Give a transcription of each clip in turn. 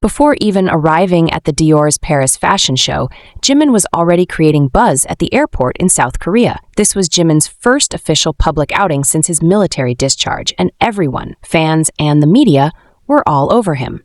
Before even arriving at the Dior's Paris fashion show, Jimin was already creating buzz at the airport in South Korea. This was Jimin's first official public outing since his military discharge, and everyone, fans and the media, were all over him.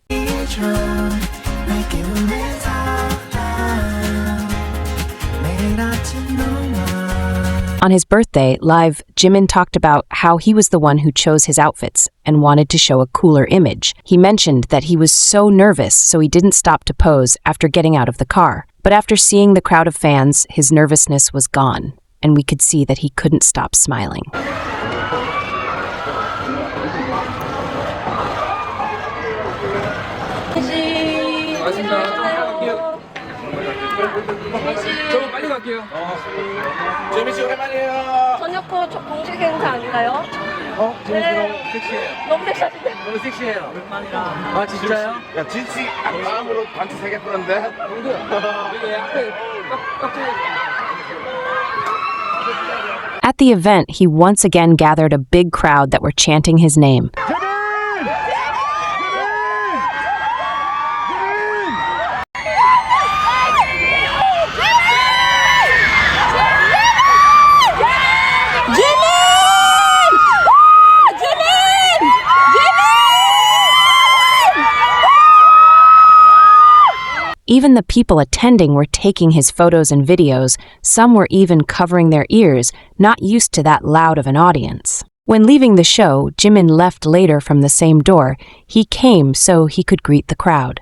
On his birthday, live, Jimin talked about how he was the one who chose his outfits and wanted to show a cooler image. He mentioned that he was so nervous, so he didn't stop to pose after getting out of the car. But after seeing the crowd of fans, his nervousness was gone, and we could see that he couldn't stop smiling. 재민 씨 오랜만이에요. 저녁 후 공식 행사 아닌가요? 재민 씨 너무 섹시해요. 너무 섹시하신데. 너무 섹시해요. 오랜만이라. 아 진짜요? 야 진씨 다음으로 반지 3개 뿌렸는데? At the event, he once again gathered a big crowd that were chanting his name. Even the people attending were taking his photos and videos. Some were even covering their ears, not used to that loud of an audience. When leaving the show, Jimin left later from the same door. He came so he could greet the crowd.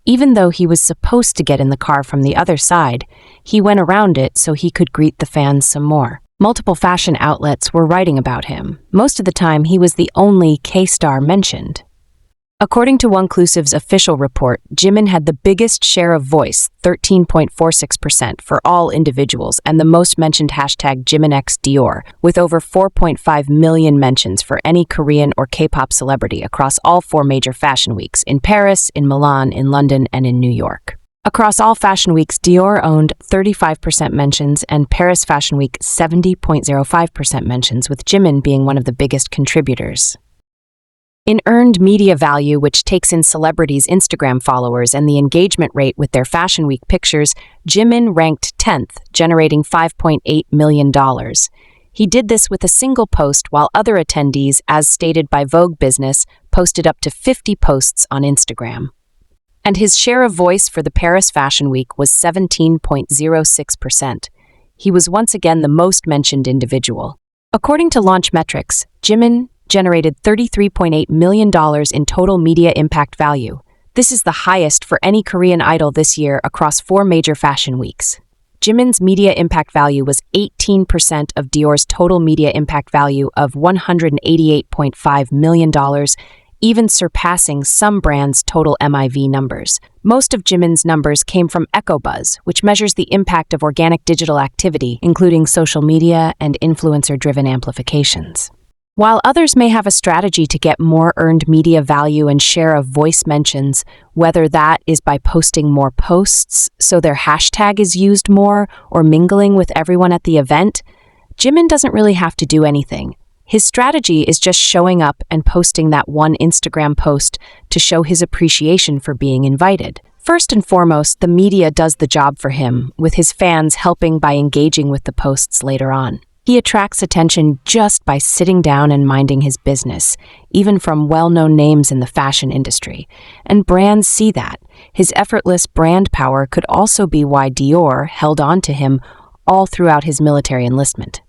Even though he was supposed to get in the car from the other side, he went around it so he could greet the fans some more. Multiple fashion outlets were writing about him. Most of the time, he was the only K-star mentioned. According to Onclusive's official report, Jimin had the biggest share of voice, 13.46% for all individuals, and the most mentioned hashtag JiminXDior, with over 4.5 million mentions for any Korean or K-pop celebrity across all 4 major fashion weeks, in Paris, in Milan, in London, and in New York. Across all fashion weeks, Dior owned 35% mentions and Paris Fashion Week 70.05% mentions, with Jimin being one of the biggest contributors. In earned media value, which takes in celebrities' Instagram followers and the engagement rate with their Fashion Week pictures, Jimin ranked 10th, generating $5.8 million. He did this with a single post, while other attendees, as stated by Vogue Business, posted up to 50 posts on Instagram. And his share of voice for the Paris Fashion Week was 17.06%. He was once again the most mentioned individual. According to Launch Metrics, Jimin generated $33.8 million in total media impact value. This is the highest for any Korean idol this year across 4 major fashion weeks. Jimin's media impact value was 18% of Dior's total media impact value of $188.5 million, even surpassing some brands' total MIV numbers. Most of Jimin's numbers came from EchoBuzz, which measures the impact of organic digital activity, including social media and influencer-driven amplifications. While others may have a strategy to get more earned media value and share of voice mentions, whether that is by posting more posts so their hashtag is used more or mingling with everyone at the event, Jimin doesn't really have to do anything. His strategy is just showing up and posting that one Instagram post to show his appreciation for being invited. First and foremost, the media does the job for him, with his fans helping by engaging with the posts later on. He attracts attention just by sitting down and minding his business, even from well-known names in the fashion industry. And brands see that. His effortless brand power could also be why Dior held on to him all throughout his military enlistment.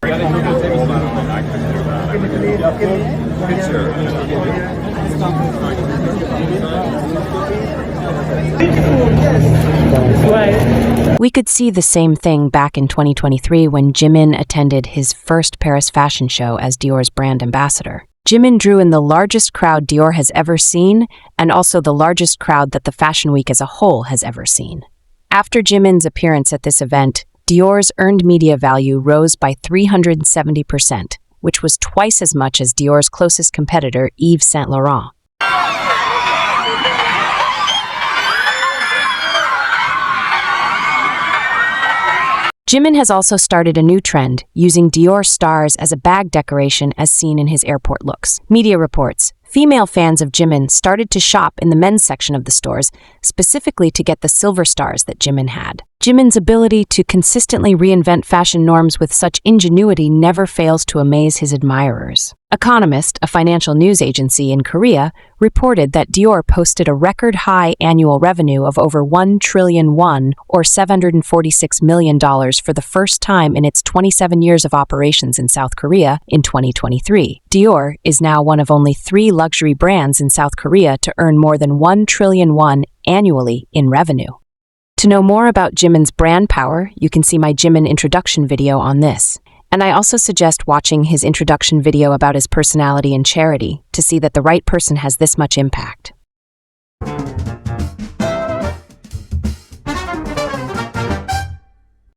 We could see the same thing back in 2023 when Jimin attended his first Paris fashion show as Dior's brand ambassador. Jimin drew in the largest crowd Dior has ever seen, and also the largest crowd that the Fashion Week as a whole has ever seen. After Jimin's appearance at this event, Dior's earned media value rose by 370%, which was twice as much as Dior's closest competitor, Yves Saint Laurent. Jimin has also started a new trend, using Dior stars as a bag decoration as seen in his airport looks. Media reports, female fans of Jimin started to shop in the men's section of the stores, specifically to get the silver stars that Jimin had. Jimin's ability to consistently reinvent fashion norms with such ingenuity never fails to amaze his admirers. Economist, a financial news agency in Korea, reported that Dior posted a record-high annual revenue of over 1 trillion won, or $746 million for the first time in its 27 years of operations in South Korea in 2023. Dior is now one of only 3 luxury brands in South Korea to earn more than 1 trillion won annually in revenue. To know more about Jimin's brand power, you can see my Jimin introduction video on this. And I also suggest watching his introduction video about his personality and charity to see that the right person has this much impact.